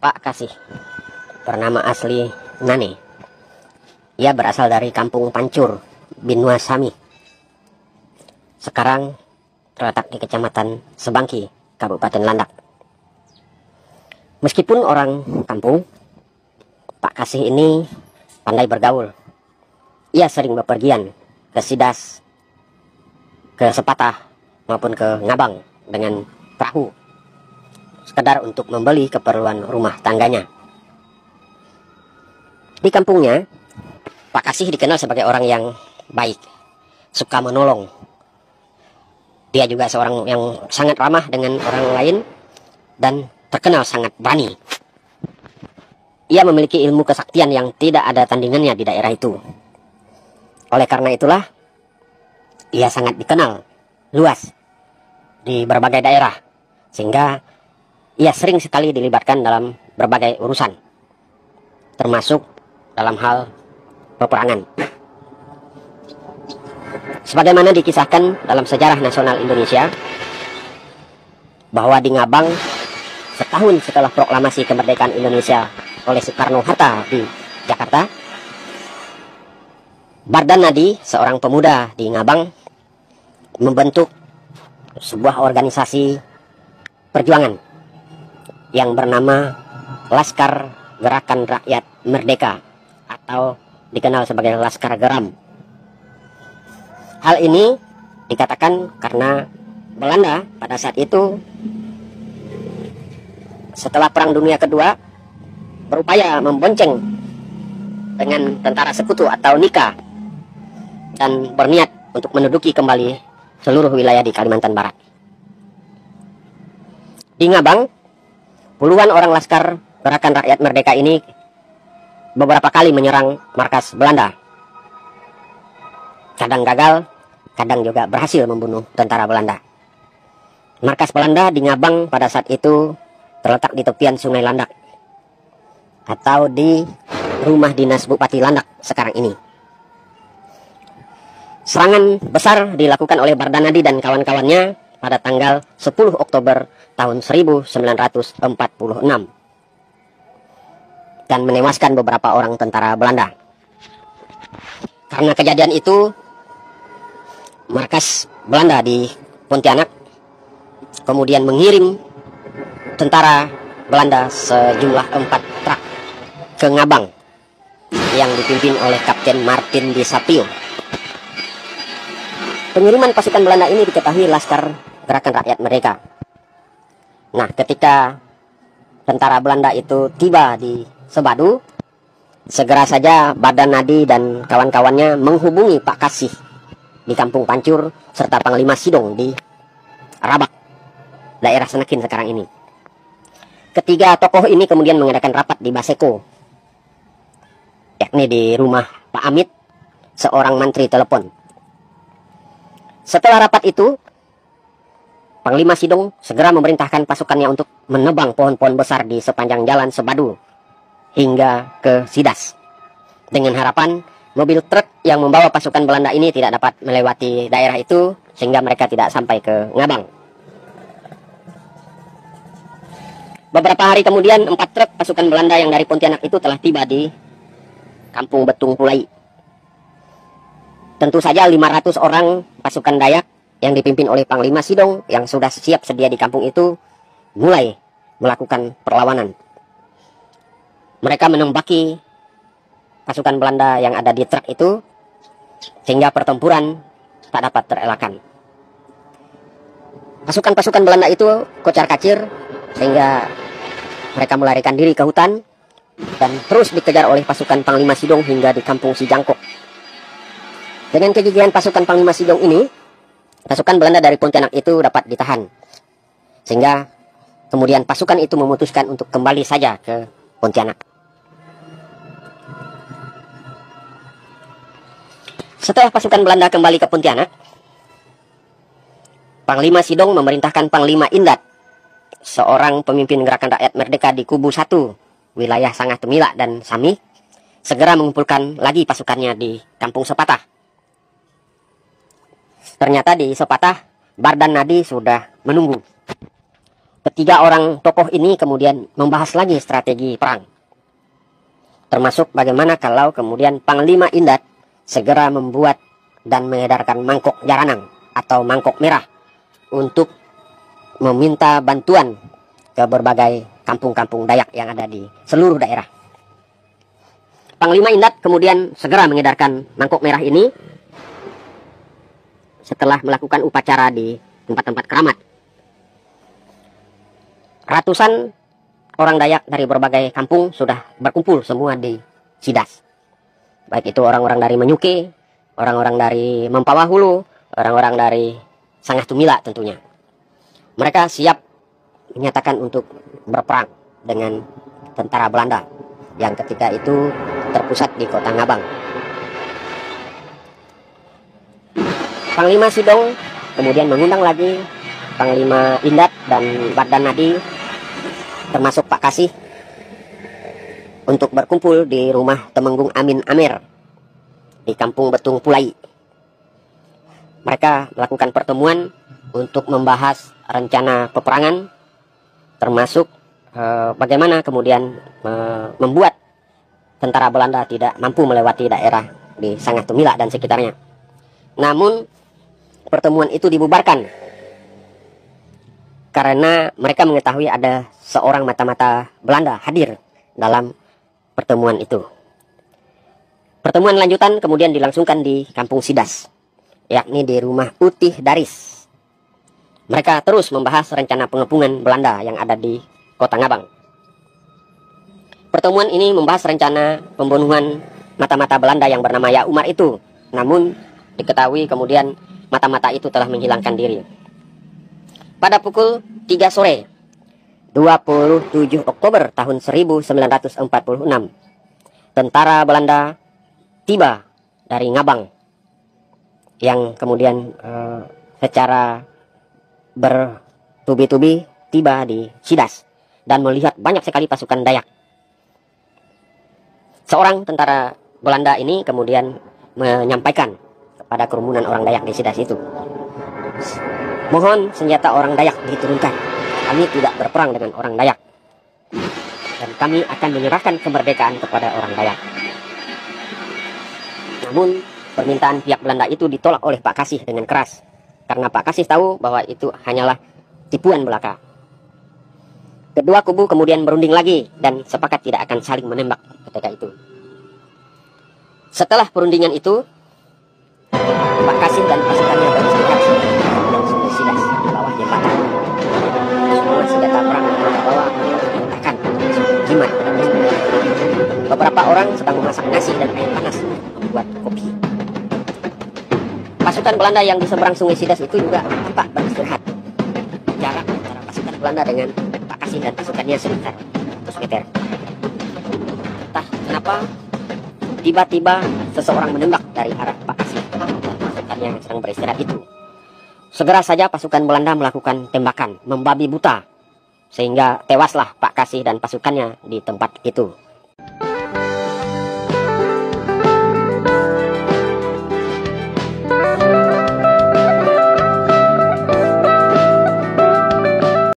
Pak Kasih, bernama asli Nane. Ia berasal dari kampung Pancur, Binua Sami. Sekarang terletak di Kecamatan Sebangki, Kabupaten Landak. Meskipun orang kampung, Pak Kasih ini pandai bergaul. Ia sering bepergian ke Sidas, ke Sepatah, maupun ke Ngabang dengan perahu, sekedar untuk membeli keperluan rumah tangganya. Di kampungnya, Pak Kasih dikenal sebagai orang yang baik, suka menolong. Dia juga seorang yang sangat ramah dengan orang lain dan terkenal sangat berani. Ia memiliki ilmu kesaktian yang tidak ada tandingannya di daerah itu. Oleh karena itulah, ia sangat dikenal luas di berbagai daerah, sehingga ia sering sekali dilibatkan dalam berbagai urusan, termasuk dalam hal peperangan. Sebagaimana dikisahkan dalam sejarah nasional Indonesia, bahwa di Ngabang, setahun setelah proklamasi kemerdekaan Indonesia oleh Soekarno-Hatta di Jakarta, Bardan Nadi, seorang pemuda di Ngabang, membentuk sebuah organisasi perjuangan yang bernama Laskar Gerakan Rakyat Merdeka, atau dikenal sebagai Laskar Geram. Hal ini dikatakan karena Belanda pada saat itu, setelah Perang Dunia Kedua, berupaya membonceng dengan tentara sekutu atau Nika dan berniat untuk menduduki kembali seluruh wilayah di Kalimantan Barat. Di Ngabang, puluhan orang Laskar Gerakan Rakyat Merdeka ini beberapa kali menyerang markas Belanda. Kadang gagal, kadang juga berhasil membunuh tentara Belanda. Markas Belanda di Ngabang pada saat itu terletak di tepian Sungai Landak, atau di rumah dinas Bupati Landak sekarang ini. Serangan besar dilakukan oleh Bardan Nadi dan kawan-kawannya pada tanggal 10 Oktober tahun 1946 dan menewaskan beberapa orang tentara Belanda. Karena kejadian itu, markas Belanda di Pontianak kemudian mengirim tentara Belanda sejumlah 4 truk ke Ngabang yang dipimpin oleh Kapten Martin di Sapio. Pengiriman pasukan Belanda ini diketahui Laskar Gerakan Rakyat Merdeka. Nah, ketika tentara Belanda itu tiba di Sebadu, segera saja Bardan Nadi dan kawan-kawannya menghubungi Pak Kasih di Kampung Pancur serta Panglima Sidong di Rabak, daerah Senekin sekarang ini. Ketiga tokoh ini kemudian mengadakan rapat di Baseko, yakni di rumah Pak Amit, seorang mantri telepon. Setelah rapat itu, Panglima Sidong segera memerintahkan pasukannya untuk menebang pohon-pohon besar di sepanjang jalan Sebadu hingga ke Sidas, dengan harapan mobil truk yang membawa pasukan Belanda ini tidak dapat melewati daerah itu, sehingga mereka tidak sampai ke Ngabang. Beberapa hari kemudian, 4 truk pasukan Belanda yang dari Pontianak itu telah tiba di Kampung Betung Pulai. Tentu saja 500 orang pasukan Dayak yang dipimpin oleh Panglima Sidong yang sudah siap sedia di kampung itu mulai melakukan perlawanan. Mereka menembaki pasukan Belanda yang ada di truk itu, sehingga pertempuran tak dapat terelakkan. Pasukan-pasukan Belanda itu kocar-kacir, sehingga mereka melarikan diri ke hutan dan terus dikejar oleh pasukan Panglima Sidong hingga di Kampung Sijangkok. Dengan kegigihan pasukan Panglima Sidong ini, pasukan Belanda dari Pontianak itu dapat ditahan, sehingga kemudian pasukan itu memutuskan untuk kembali saja ke Pontianak. Setelah pasukan Belanda kembali ke Pontianak, Panglima Sidong memerintahkan Panglima Indat, seorang pemimpin Gerakan Rakyat Merdeka di Kubu 1, wilayah Sangah Temila dan Sami, segera mengumpulkan lagi pasukannya di Kampung Sepatah. Ternyata di Sepatah, Bardan Nadi sudah menunggu. Ketiga orang tokoh ini kemudian membahas lagi strategi perang. Termasuk bagaimana kalau kemudian Panglima Indat segera membuat dan mengedarkan mangkok jaranang atau mangkok merah untuk meminta bantuan ke berbagai kampung-kampung Dayak yang ada di seluruh daerah. Panglima Indat kemudian segera mengedarkan mangkok merah ini setelah melakukan upacara di tempat-tempat keramat. Ratusan orang Dayak dari berbagai kampung sudah berkumpul semua di Sidas. Baik itu orang-orang dari Menyuke, orang-orang dari Mempawah Hulu, orang-orang dari Sangah Tumila tentunya. Mereka siap menyatakan untuk berperang dengan tentara Belanda yang ketika itu terpusat di kota Ngabang. Panglima Sidong kemudian mengundang lagi Panglima Indat dan Badan Nadi termasuk Pak Kasih untuk berkumpul di rumah Temenggung Amin Amer di Kampung Betung Pulai. Mereka melakukan pertemuan untuk membahas rencana peperangan, termasuk bagaimana kemudian membuat tentara Belanda tidak mampu melewati daerah di Sangah Tumila dan sekitarnya. Namun pertemuan itu dibubarkan karena mereka mengetahui ada seorang mata-mata Belanda hadir dalam pertemuan itu. Pertemuan lanjutan kemudian dilangsungkan di Kampung Sidas, yakni di rumah Utih Daris. Mereka terus membahas rencana pengepungan Belanda yang ada di kota Ngabang. Pertemuan ini membahas rencana pembunuhan mata-mata Belanda yang bernama Ya Umar itu. Namun diketahui kemudian mata-mata itu telah menghilangkan diri. Pada pukul 3 sore 27 Oktober tahun 1946, tentara Belanda tiba dari Ngabang yang kemudian secara bertubi-tubi tiba di Sidas dan melihat banyak sekali pasukan Dayak. Seorang tentara Belanda ini kemudian menyampaikan kepada kerumunan orang Dayak di Sidas itu, "Mohon senjata orang Dayak diturunkan. Kami tidak berperang dengan orang Dayak. Dan kami akan menyerahkan kemerdekaan kepada orang Dayak." Namun permintaan pihak Belanda itu ditolak oleh Pak Kasih dengan keras, karena Pak Kasih tahu bahwa itu hanyalah tipuan belaka. Kedua kubu kemudian berunding lagi dan sepakat tidak akan saling menembak ketika itu. Setelah perundingan itu, Pak Kasih dan pasukannya beristirahat dan Sungai Sidas di bawah jembatan. Semua senjata perang yang mereka bawa diletakkan jimat. Beberapa orang sedang memasak nasi dan air panas membuat kopi. Pasukan Belanda yang di seberang Sungai Sidas itu juga tampak beristirahat. Jarak antara pasukan Belanda dengan Pak Kasih dan pasukannya sekitar 100 meter. Entah kenapa tiba-tiba seseorang menembak dari arah Pak Kasih. Pasukannya yang sedang beristirahat itu. Segera saja pasukan Belanda melakukan tembakan membabi buta, sehingga tewaslah Pak Kasih dan pasukannya di tempat itu.